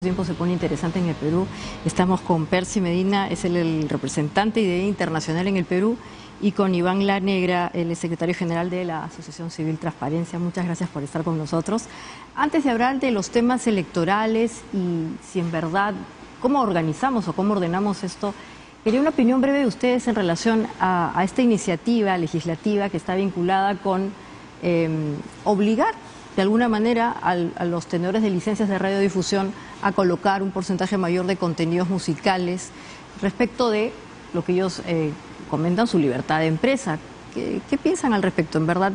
Tiempo se pone interesante en el Perú. Estamos con Percy Medina, es el representante de IDEA Internacional en el Perú, y con Iván La Negra, el secretario general de la Asociación Civil Transparencia. Muchas gracias por estar con nosotros. Antes de hablar de los temas electorales y si en verdad, cómo organizamos o cómo ordenamos esto, quería una opinión breve de ustedes en relación a esta iniciativa legislativa que está vinculada con obligar de alguna manera a los tenedores de licencias de radiodifusión a colocar un porcentaje mayor de contenidos musicales respecto de lo que ellos comentan, su libertad de empresa. ¿Qué piensan al respecto? ¿En verdad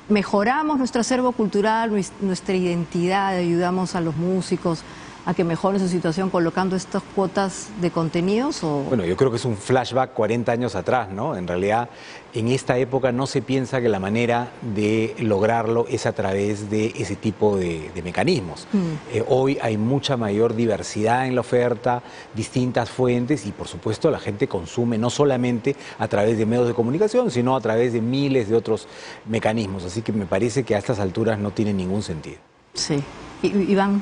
mejoramos nuestro acervo cultural, nuestra identidad, ayudamos a los músicos a que mejoren su situación colocando estas cuotas de contenidos? Bueno, yo creo que es un flashback 40 años atrás, ¿no? En realidad, en esta época no se piensa que la manera de lograrlo es a través de ese tipo de mecanismos. Hoy hay mucha mayor diversidad en la oferta, distintas fuentes, y por supuesto la gente consume no solamente a través de medios de comunicación, sino a través de miles de otros mecanismos. Así que me parece que a estas alturas no tiene ningún sentido. Sí. Iván.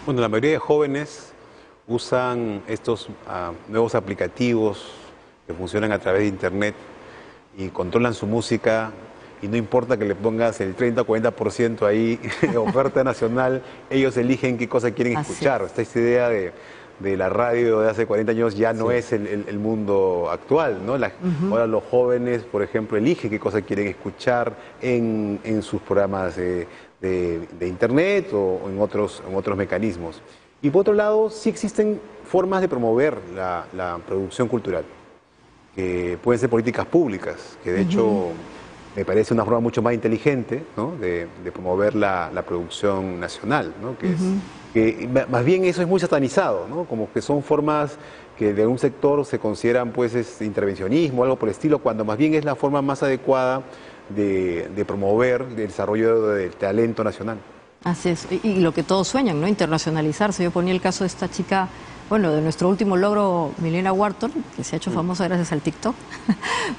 Bueno, la mayoría de jóvenes usan estos nuevos aplicativos que funcionan a través de internet y controlan su música, y no importa que le pongas el 30 o 40% ahí de oferta nacional, ellos eligen qué cosa quieren escuchar. Esta idea de la radio de hace 40 años ya no es el mundo actual, ¿no? Ahora los jóvenes, por ejemplo, eligen qué cosa quieren escuchar en sus programas de internet o en otros mecanismos. Y por otro lado, sí existen formas de promover la producción cultural, que pueden ser políticas públicas, que de hecho me parece una forma mucho más inteligente, ¿no? de promover la producción nacional, ¿no? Que más bien eso es muy satanizado, ¿no? Como que son formas que de un sector se consideran pues intervencionismo, algo por el estilo, cuando más bien es la forma más adecuada de promover el desarrollo del talento nacional. Así es, y lo que todos sueñan, ¿no? Internacionalizarse. Yo ponía el caso de esta chica, bueno, de nuestro último logro, Milena Wharton, que se ha hecho famosa gracias al TikTok.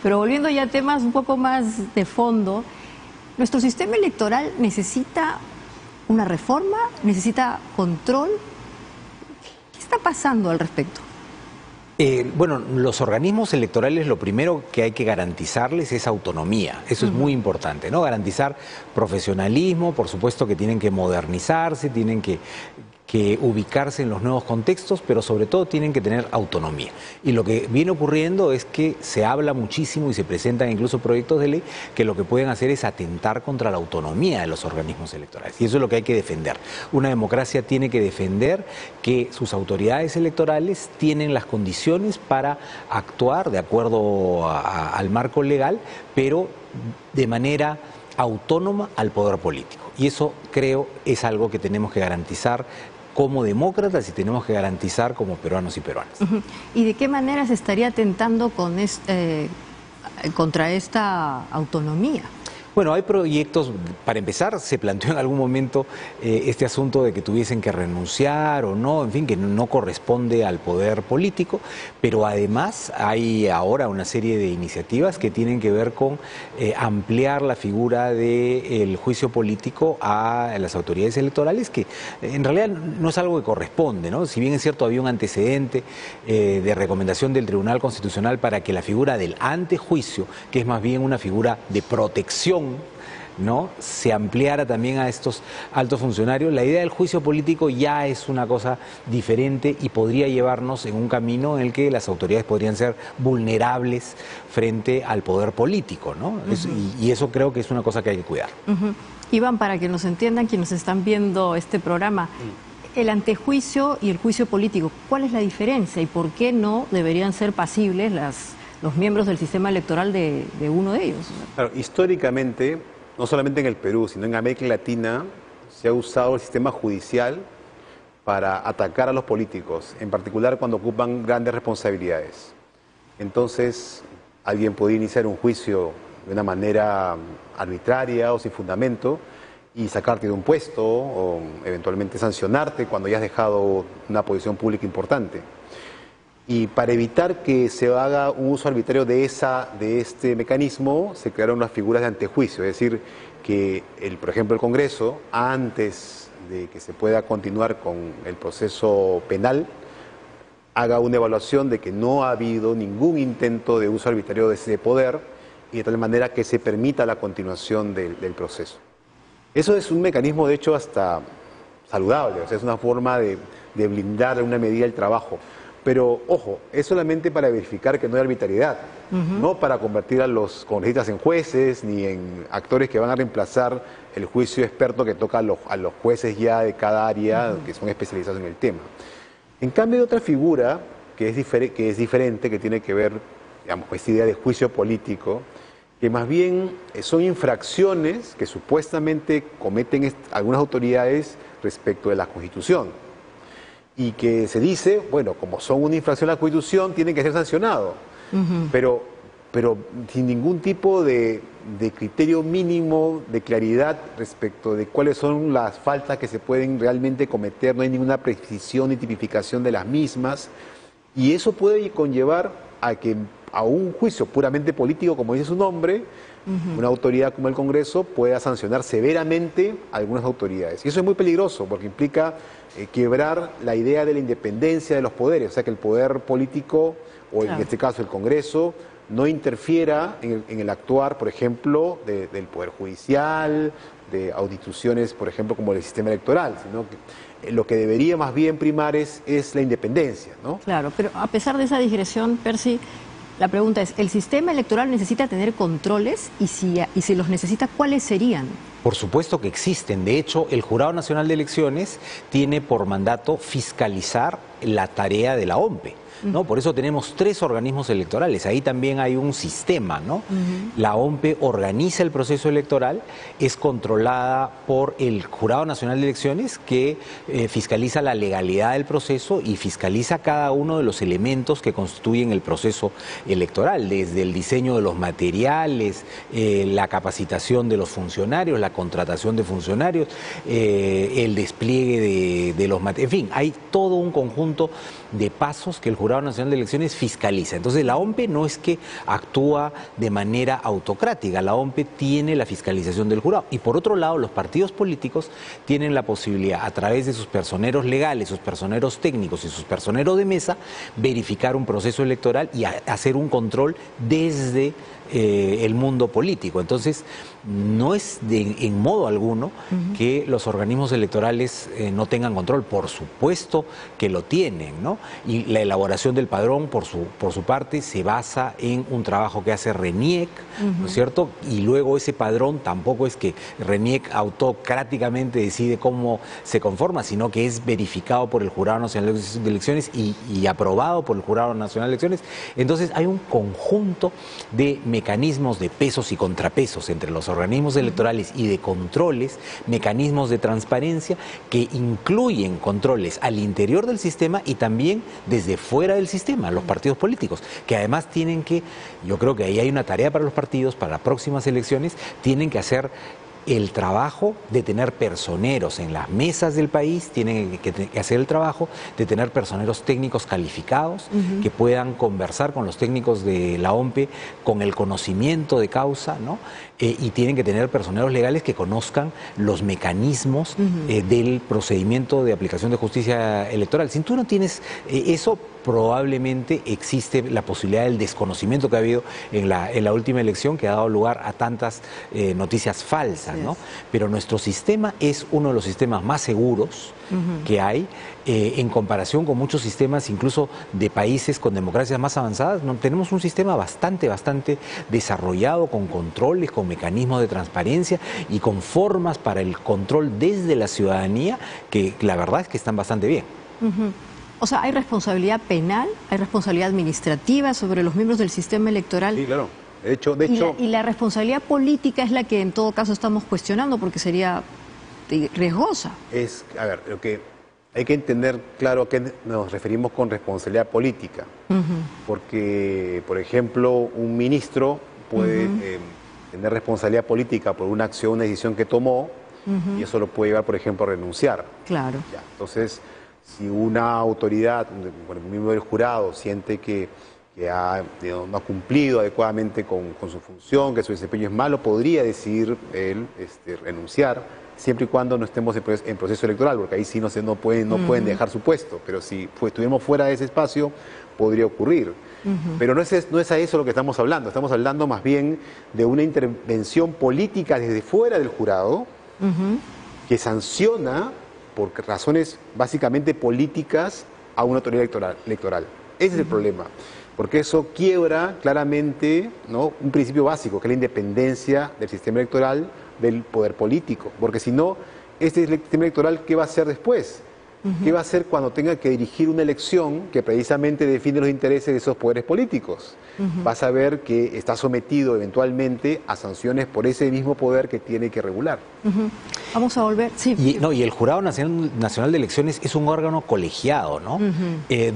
Pero volviendo ya a temas un poco más de fondo, ¿nuestro sistema electoral necesita una reforma? ¿Necesita control? ¿Qué está pasando al respecto? Bueno, los organismos electorales lo primero que hay que garantizarles es autonomía. Eso es muy importante, ¿no? Garantizar profesionalismo, por supuesto que tienen que modernizarse, tienen que ubicarse en los nuevos contextos, pero sobre todo tienen que tener autonomía. Y lo que viene ocurriendo es que se habla muchísimo y se presentan incluso proyectos de ley que lo que pueden hacer es atentar contra la autonomía de los organismos electorales. Y eso es lo que hay que defender. Una democracia tiene que defender que sus autoridades electorales tienen las condiciones para actuar de acuerdo al marco legal, pero de manera autónoma al poder político. Y eso creo es algo que tenemos que garantizar como demócratas y tenemos que garantizar como peruanos y peruanas. ¿Y de qué manera se estaría atentando contra esta autonomía? Bueno, hay proyectos, para empezar, se planteó en algún momento este asunto de que tuviesen que renunciar o no, en fin, que no corresponde al poder político, pero además hay ahora una serie de iniciativas que tienen que ver con ampliar la figura del juicio político a las autoridades electorales, que en realidad no es algo que corresponde, ¿no? Si bien es cierto, había un antecedente de recomendación del Tribunal Constitucional para que la figura del antejuicio, que es más bien una figura de protección, ¿no?, se ampliara también a estos altos funcionarios. La idea del juicio político ya es una cosa diferente y podría llevarnos en un camino en el que las autoridades podrían ser vulnerables frente al poder político, ¿no? Y eso creo que es una cosa que hay que cuidar. Iván, para que nos entiendan quienes están viendo este programa, el antejuicio y el juicio político, ¿cuál es la diferencia y por qué no deberían ser pasibles los miembros del sistema electoral de uno de ellos? Claro, históricamente, no solamente en el Perú, sino en América Latina, se ha usado el sistema judicial para atacar a los políticos, en particular cuando ocupan grandes responsabilidades. Entonces, alguien puede iniciar un juicio de una manera arbitraria o sin fundamento y sacarte de un puesto o eventualmente sancionarte cuando ya has dejado una posición pública importante. Y para evitar que se haga un uso arbitrario de este mecanismo, se crearon las figuras de antejuicio, es decir, que por ejemplo el Congreso, antes de que se pueda continuar con el proceso penal, haga una evaluación de que no ha habido ningún intento de uso arbitrario de ese poder y de tal manera que se permita la continuación del proceso. Eso es un mecanismo, de hecho, hasta saludable, o sea, es una forma de blindar de una medida el trabajo. Pero, ojo, es solamente para verificar que no hay arbitrariedad, no para convertir a los congresistas en jueces ni en actores que van a reemplazar el juicio experto que toca a los jueces ya de cada área que son especializados en el tema. En cambio, hay otra figura que es diferente, que tiene que ver, digamos, con esta idea de juicio político, que más bien son infracciones que supuestamente cometen algunas autoridades respecto de la Constitución. Y que se dice, bueno, como son una infracción a la Constitución, tienen que ser sancionados. Pero sin ningún tipo de criterio mínimo de claridad respecto de cuáles son las faltas que se pueden realmente cometer, no hay ninguna precisión ni tipificación de las mismas, y eso puede conllevar a un juicio puramente político, como dice su nombre, una autoridad como el Congreso pueda sancionar severamente a algunas autoridades. Y eso es muy peligroso porque implica quebrar la idea de la independencia de los poderes, o sea, que el poder político, o en este caso el Congreso, no interfiera en el actuar, por ejemplo, del Poder Judicial, de instituciones, por ejemplo, como el sistema electoral, sino que lo que debería más bien primar es la independencia, ¿no? Claro, pero a pesar de esa digresión, Percy, la pregunta es, ¿el sistema electoral necesita tener controles? Y si los necesita, ¿cuáles serían? Por supuesto que existen. De hecho, el Jurado Nacional de Elecciones tiene por mandato fiscalizar la tarea de la OMPE, ¿no? Por eso tenemos 3 organismos electorales, ahí también hay un sistema, ¿no? La OMPE organiza el proceso electoral, es controlada por el Jurado Nacional de Elecciones que fiscaliza la legalidad del proceso y fiscaliza cada uno de los elementos que constituyen el proceso electoral, desde el diseño de los materiales, la capacitación de los funcionarios, la contratación de funcionarios, el despliegue de los materiales, en fin, hay todo un conjunto de pasos que el Jurado Nacional de Elecciones fiscaliza. Entonces la OMPE no es que actúa de manera autocrática, la OMPE tiene la fiscalización del jurado. Y por otro lado, los partidos políticos tienen la posibilidad, a través de sus personeros legales, sus personeros técnicos y sus personeros de mesa, verificar un proceso electoral y hacer un control desde el mundo político. Entonces, no es en modo alguno que los organismos electorales no tengan control. Por supuesto que lo tienen, ¿no? Y la elaboración del padrón, por su parte, se basa en un trabajo que hace RENIEC, ¿no es cierto? Y luego ese padrón tampoco es que RENIEC autocráticamente decide cómo se conforma, sino que es verificado por el Jurado Nacional de Elecciones y aprobado por el Jurado Nacional de Elecciones. Entonces, hay un conjunto de mecanismos de pesos y contrapesos entre los organismos electorales y de controles, mecanismos de transparencia que incluyen controles al interior del sistema y también desde fuera del sistema, los partidos políticos, que además tienen que, yo creo que ahí hay una tarea para los partidos, para las próximas elecciones, tienen que hacer el trabajo de tener personeros en las mesas del país, tienen que hacer el trabajo de tener personeros técnicos calificados que puedan conversar con los técnicos de la OMPE con el conocimiento de causa, ¿no? Y tienen que tener personeros legales que conozcan los mecanismos del procedimiento de aplicación de justicia electoral. Si tú no tienes eso, probablemente existe la posibilidad del desconocimiento que ha habido en la última elección, que ha dado lugar a tantas noticias falsas, ¿no? Pero nuestro sistema es uno de los sistemas más seguros que hay en comparación con muchos sistemas, incluso de países con democracias más avanzadas. Tenemos un sistema bastante desarrollado, con controles, con mecanismos de transparencia y con formas para el control desde la ciudadanía que la verdad es que están bastante bien. O sea, ¿hay responsabilidad penal, hay responsabilidad administrativa sobre los miembros del sistema electoral? Sí, claro. De hecho, y la responsabilidad política es la que en todo caso estamos cuestionando porque sería riesgosa. A ver, lo que hay que entender claro a qué nos referimos con responsabilidad política. Porque, por ejemplo, un ministro puede tener responsabilidad política por una acción, una decisión que tomó, y eso lo puede llevar, por ejemplo, a renunciar. Claro. Ya, entonces, si una autoridad, un miembro del jurado, siente que no ha cumplido adecuadamente con su función, que su desempeño es malo, podría decidir él renunciar siempre y cuando no estemos en proceso electoral, porque ahí sí no pueden dejar su puesto, pero si estuviéramos fuera de ese espacio, podría ocurrir. Pero no es a eso lo que estamos hablando más bien de una intervención política desde fuera del jurado, que sanciona por razones básicamente políticas a una autoridad electoral. Ese es el problema, porque eso quiebra claramente, ¿no?, un principio básico, que es la independencia del sistema electoral del poder político. Porque si no, este sistema electoral, ¿qué va a hacer después? ¿Qué va a hacer cuando tenga que dirigir una elección que precisamente define los intereses de esos poderes políticos? Vas a ver que está sometido eventualmente a sanciones por ese mismo poder que tiene que regular. Vamos a volver. Sí. Y el Jurado Nacional de Elecciones es un órgano colegiado, ¿no?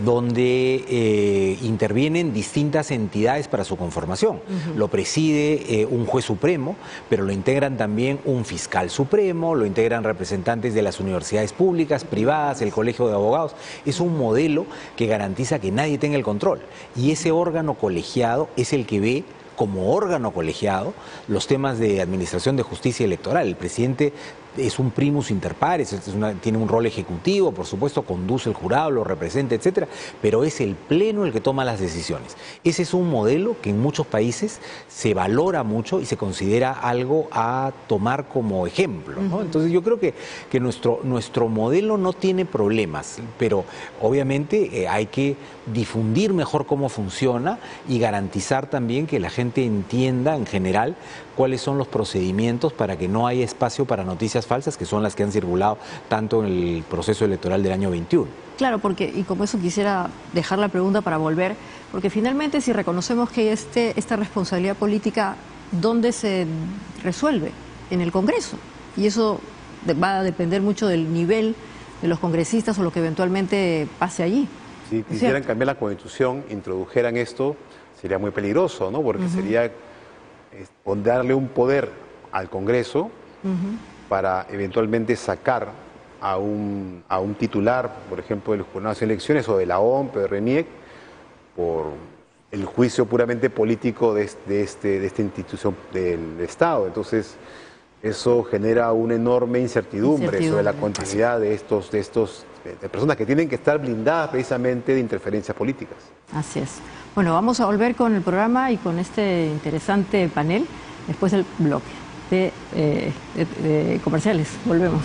Donde intervienen distintas entidades para su conformación. Lo preside un juez supremo, pero lo integran también un fiscal supremo, lo integran representantes de las universidades públicas, privadas, el colegio de abogados. Es un modelo que garantiza que nadie tenga el control. Y ese órgano colegiado es el que ve como órgano colegiado los temas de administración de justicia electoral. El presidente es un primus inter pares, tiene un rol ejecutivo, por supuesto, conduce el jurado, lo representa, etcétera, pero es el pleno el que toma las decisiones. Ese es un modelo que en muchos países se valora mucho y se considera algo a tomar como ejemplo, ¿no? Entonces yo creo que nuestro modelo no tiene problemas, pero obviamente hay que difundir mejor cómo funciona y garantizar también que la gente entienda en general cuáles son los procedimientos para que no haya espacio para noticias falsas, que son las que han circulado tanto en el proceso electoral del año 21. Claro, porque, y como eso quisiera dejar la pregunta para volver, porque finalmente si reconocemos que esta responsabilidad política, ¿dónde se resuelve? En el Congreso. Y eso va a depender mucho del nivel de los congresistas o lo que eventualmente pase allí. Si quisieran cambiar la Constitución, introdujeran esto, sería muy peligroso, ¿no? Porque sería darle un poder al Congreso para eventualmente sacar a un titular, por ejemplo, del Jurado Nacional de Elecciones o de la OMP, de RENIEC, por el juicio puramente político de esta institución del Estado. Entonces, eso genera una enorme incertidumbre sobre la continuidad de personas que tienen que estar blindadas precisamente de interferencias políticas. Así es. Bueno, vamos a volver con el programa y con este interesante panel después del bloque de comerciales. Volvemos.